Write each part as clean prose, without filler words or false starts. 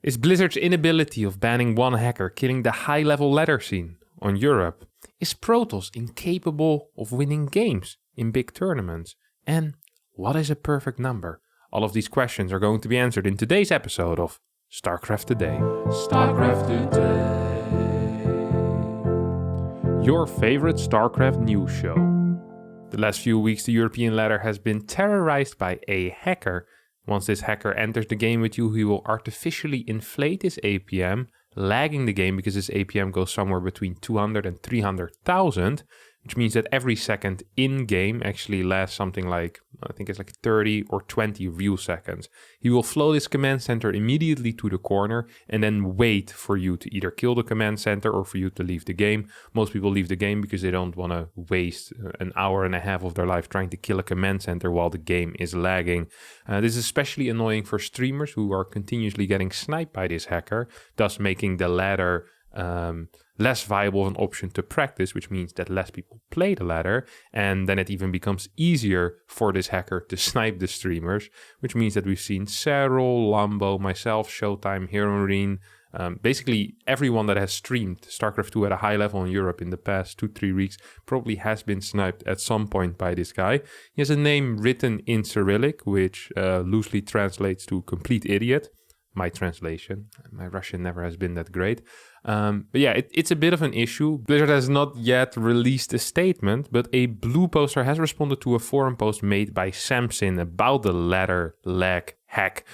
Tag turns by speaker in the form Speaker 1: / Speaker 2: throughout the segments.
Speaker 1: Is Blizzard's inability of banning one hacker killing the high-level ladder scene on Europe? Is Protoss incapable of winning games in big tournaments? And what is a perfect number? All of these questions are going to be answered in today's episode of StarCraft Today.
Speaker 2: StarCraft Today.
Speaker 1: Your favorite StarCraft news show. The last few weeks the European ladder has been terrorized by a hacker. Once this hacker enters the game with you, he will artificially inflate his APM, lagging the game because his APM goes somewhere between 200 and 300,000, which means that every second in-game actually lasts something like, I think it's like 30 or 20 real seconds. He will flow this command center immediately to the corner and then wait for you to either kill the command center or for you to leave the game. Most people leave the game because they don't want to waste an hour and a half of their life trying to kill a command center while the game is lagging. This is especially annoying for streamers who are continuously getting sniped by this hacker, thus making the ladder less viable of an option to practice, which means that less people play the ladder, and then it even becomes easier for this hacker to snipe the streamers, which means that we've seen Serral, Lambo, myself, Showtime, Heroin, basically everyone that has streamed StarCraft II at a high level in Europe in the past 2-3 weeks probably has been sniped at some point by this guy. He has a name written in Cyrillic, which loosely translates to complete idiot. My translation. My Russian never has been that great. But yeah, it's a bit of an issue. Blizzard has not yet released a statement, but a blue poster has responded to a forum post made by Samson about the ladder lag hack.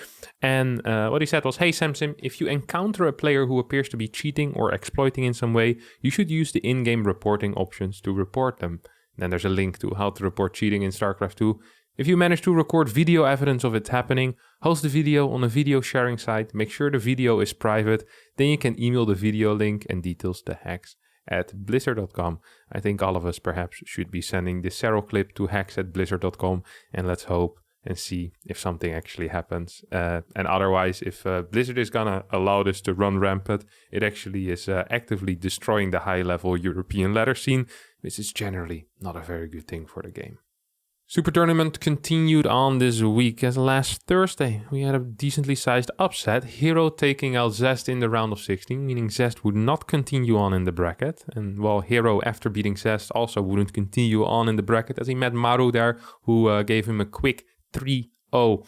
Speaker 1: And what he said was, "Hey Samson, if you encounter a player who appears to be cheating or exploiting in some way, you should use the in-game reporting options to report them." Then there's a link to how to report cheating in StarCraft II. If you manage to record video evidence of it happening, host the video on a video sharing site, make sure the video is private, then you can email the video link and details to hacks at blizzard.com. I think all of us perhaps should be sending this Serral clip to hacks at blizzard.com, and let's hope and see if something actually happens. And otherwise, if Blizzard is gonna allow this to run rampant, it actually is actively destroying the high-level European ladder scene, which is generally not a very good thing for the game. Super Tournament continued on this week as last Thursday. We had a decently sized upset, Hero taking out Zest in the round of 16, meaning Zest would not continue on in the bracket. And while Hero, after beating Zest, also wouldn't continue on in the bracket as he met Maru there, who gave him a quick 3-0.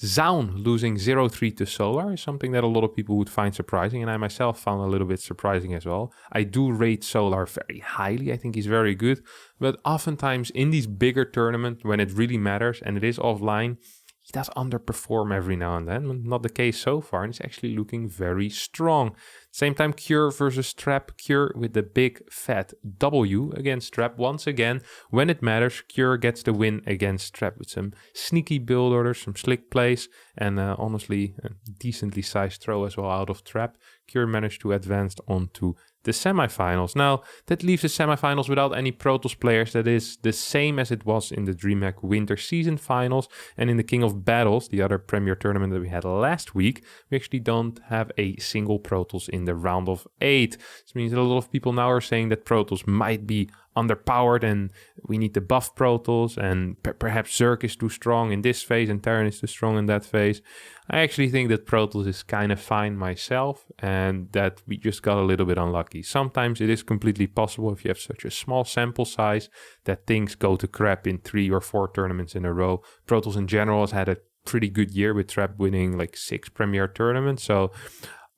Speaker 1: Zaun losing 0-3 to Solar is something that a lot of people would find surprising, and I myself found a little bit surprising as well. I do rate Solar very highly. I think he's very good, but oftentimes in these bigger tournaments, when it really matters and it is offline, he does underperform every now and then. Not the case so far, and he's actually looking very strong. Same time, Cure versus Trap. Cure with the big fat W against Trap. Once again, when it matters, Cure gets the win against Trap with some sneaky build orders, some slick plays, and honestly, a decently sized throw as well out of Trap. Cure managed to advance onto the semifinals. Now, that leaves the semifinals without any Protoss players. That is the same as it was in the DreamHack Winter Season Finals and in the King of Battles, the other premier tournament that we had last week. We actually don't have a single Protoss in the round of 8. This means that a lot of people now are saying that Protoss might be underpowered and we need to buff Protoss, and perhaps Zerg is too strong in this phase and Terran is too strong in that phase. I actually think that Protoss is kind of fine myself, and that we just got a little bit unlucky. Sometimes it is completely possible if you have such a small sample size that things go to crap in 3 or 4 tournaments in a row. Protoss in general has had a pretty good year with Trap winning like 6 premier tournaments, so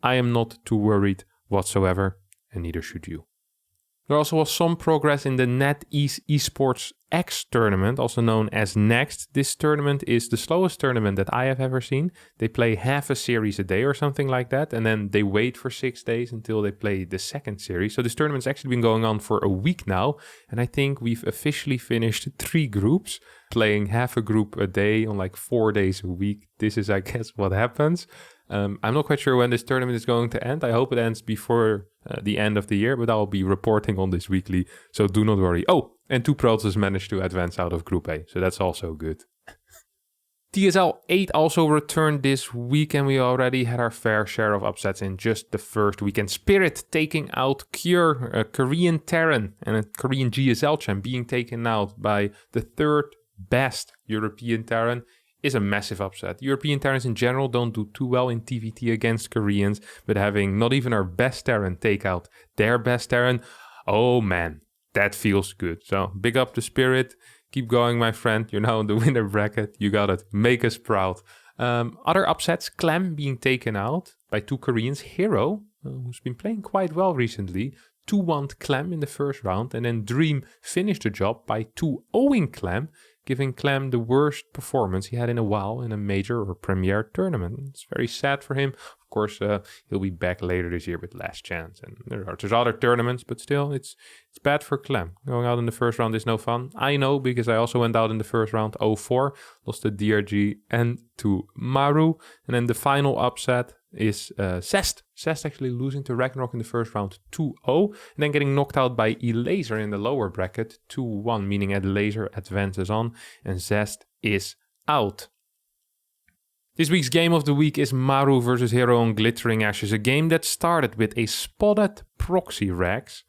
Speaker 1: I am not too worried whatsoever, and neither should you. There also was some progress in the NetEase eSports X tournament, also known as Next. This tournament is the slowest tournament that I have ever seen. They play half a series a day or something like that, and then they wait for 6 days until they play the second series. So this tournament's actually been going on for a week now, and I think we've officially finished 3 groups, playing half a group a day on like 4 days a week. This is, I guess, what happens. I'm not quite sure when this tournament is going to end. I hope it ends before the end of the year, but I'll be reporting on this weekly, so do not worry. Oh, and 2 Protoss managed to advance out of Group A, so that's also good. TSL 8 also returned this week, and we already had our fair share of upsets in just the first weekend. Spirit taking out Cure, a Korean Terran, and a Korean GSL champ being taken out by the 3rd best European Terran is a massive upset. European Terrans in general don't do too well in TVT against Koreans, but having not even our best Terran take out their best Terran, oh man, that feels good. So big up the spirit. Keep going, my friend. You're now in the winner bracket. You got it. Make us proud. Other upsets, Clem being taken out by 2 Koreans. Hero, who's been playing quite well recently, 2-1 Clem in the first round. And then Dream finished the job by 2-0ing Clem, giving Clem the worst performance he had in a while in a major or premier tournament. It's very sad for him. Of course, he'll be back later this year with last chance. And there's other tournaments, but still, it's bad for Clem. Going out in the first round is no fun. I know, because I also went out in the first round 0-4, lost to DRG and to Maru. And then the final upset is Zest. Zest actually losing to Ragnarok in the first round 2-0, and then getting knocked out by eLaser in the lower bracket 2-1, meaning eLaser advances on, and Zest is out. This week's game of the week is Maru versus Hero on Glittering Ashes, a game that started with a spotted proxy Rex.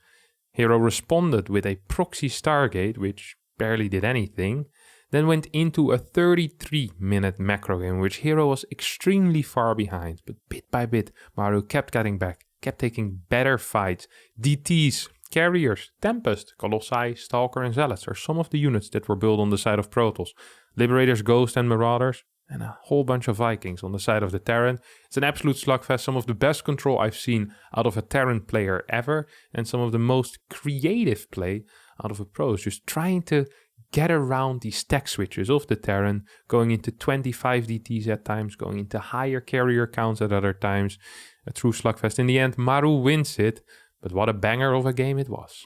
Speaker 1: Hero responded with a proxy Stargate, which barely did anything, then went into a 33-minute macro game, in which Hero was extremely far behind, but bit by bit, Maru kept getting back, kept taking better fights. DTs, Carriers, Tempest, Colossi, Stalker and Zealots are some of the units that were built on the side of Protoss. Liberators, Ghost and Marauders, and a whole bunch of Vikings on the side of the Terran. It's an absolute slugfest, some of the best control I've seen out of a Terran player ever, and some of the most creative play out of a Pro, just trying to get around these stack switches of the Terran, going into 25 DTs at times, going into higher carrier counts at other times. A true slugfest. In the end, Maru wins it, but what a banger of a game it was.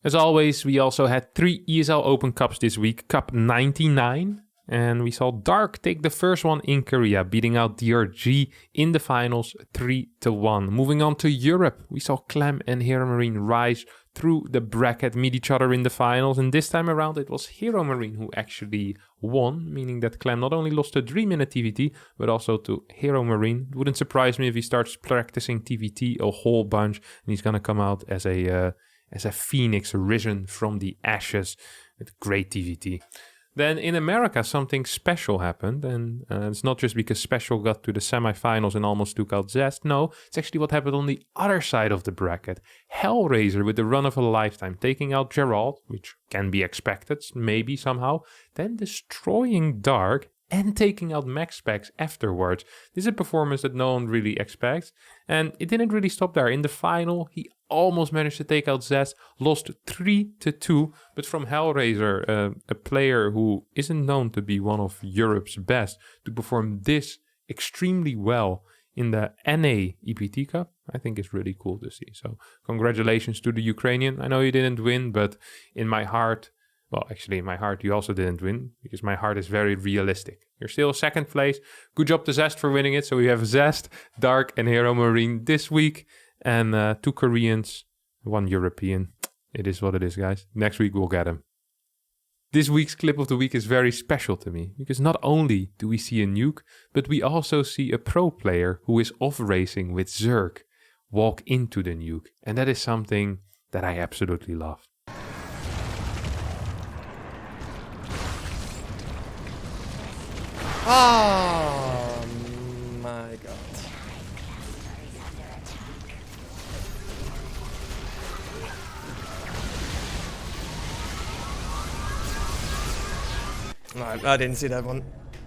Speaker 1: As always, we also had 3 ESL Open Cups this week. Cup 99. And we saw Dark take the first one in Korea, beating out DRG in the finals 3-1. Moving on to Europe, we saw Clem and Hero Marine rise through the bracket, meet each other in the finals, and this time around it was Hero Marine who actually won, meaning that Clem not only lost to Dream in a TVT, but also to Hero Marine. It wouldn't surprise me if he starts practicing TVT a whole bunch, and he's gonna come out as a phoenix risen from the ashes with great TVT. Then in America, something special happened, and it's not just because Special got to the semifinals and almost took out Zest. No, it's actually what happened on the other side of the bracket. Hellraiser with the run of a lifetime, taking out Gerald, which can be expected, maybe somehow, then destroying Dark and taking out Max Specs afterwards. This is a performance that no one really expects, and it didn't really stop there. In the final, he almost managed to take out Zest, lost 3-2, but from Hellraiser, a player who isn't known to be one of Europe's best, to perform this extremely well in the NA EPT Cup, I think is really cool to see. So congratulations to the Ukrainian. I know you didn't win, but in my heart, well, actually, in my heart, you also didn't win, because my heart is very realistic. You're still second place. Good job to Zest for winning it. So we have Zest, Dark, and Hero Marine this week. And 2 Koreans, 1 European. It is what it is, guys. Next week, we'll get him. This week's clip of the week is very special to me, because not only do we see a nuke, but we also see a pro player who is off racing with Zerg walk into the nuke. And that is something that I absolutely love.
Speaker 3: Oh my god. No, I didn't see that one.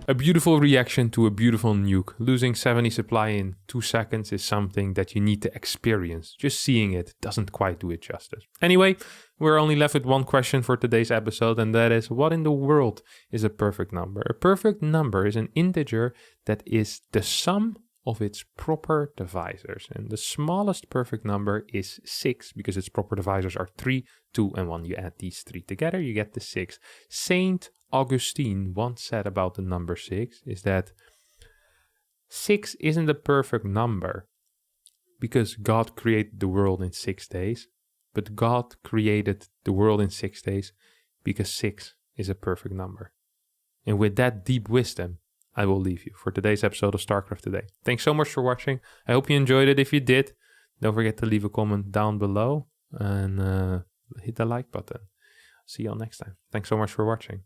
Speaker 1: A beautiful reaction to a beautiful nuke. Losing 70 supply in 2 seconds is something that you need to experience. Just seeing it doesn't quite do it justice. Anyway, we're only left with one question for today's episode, and that is, what in the world is a perfect number? A perfect number is an integer that is the sum of its proper divisors. And the smallest perfect number is 6, because its proper divisors are 3, 2, and 1. You add these 3 together, you get the 6. Saint Augustine once said about the number 6 is that 6 isn't a perfect number because God created the world in 6 days, but God created the world in 6 days because 6 is a perfect number. And with that deep wisdom, I will leave you for today's episode of StarCraft Today. Thanks so much for watching. I hope you enjoyed it. If you did, don't forget to leave a comment down below and hit the like button. See you all next time. Thanks so much for watching.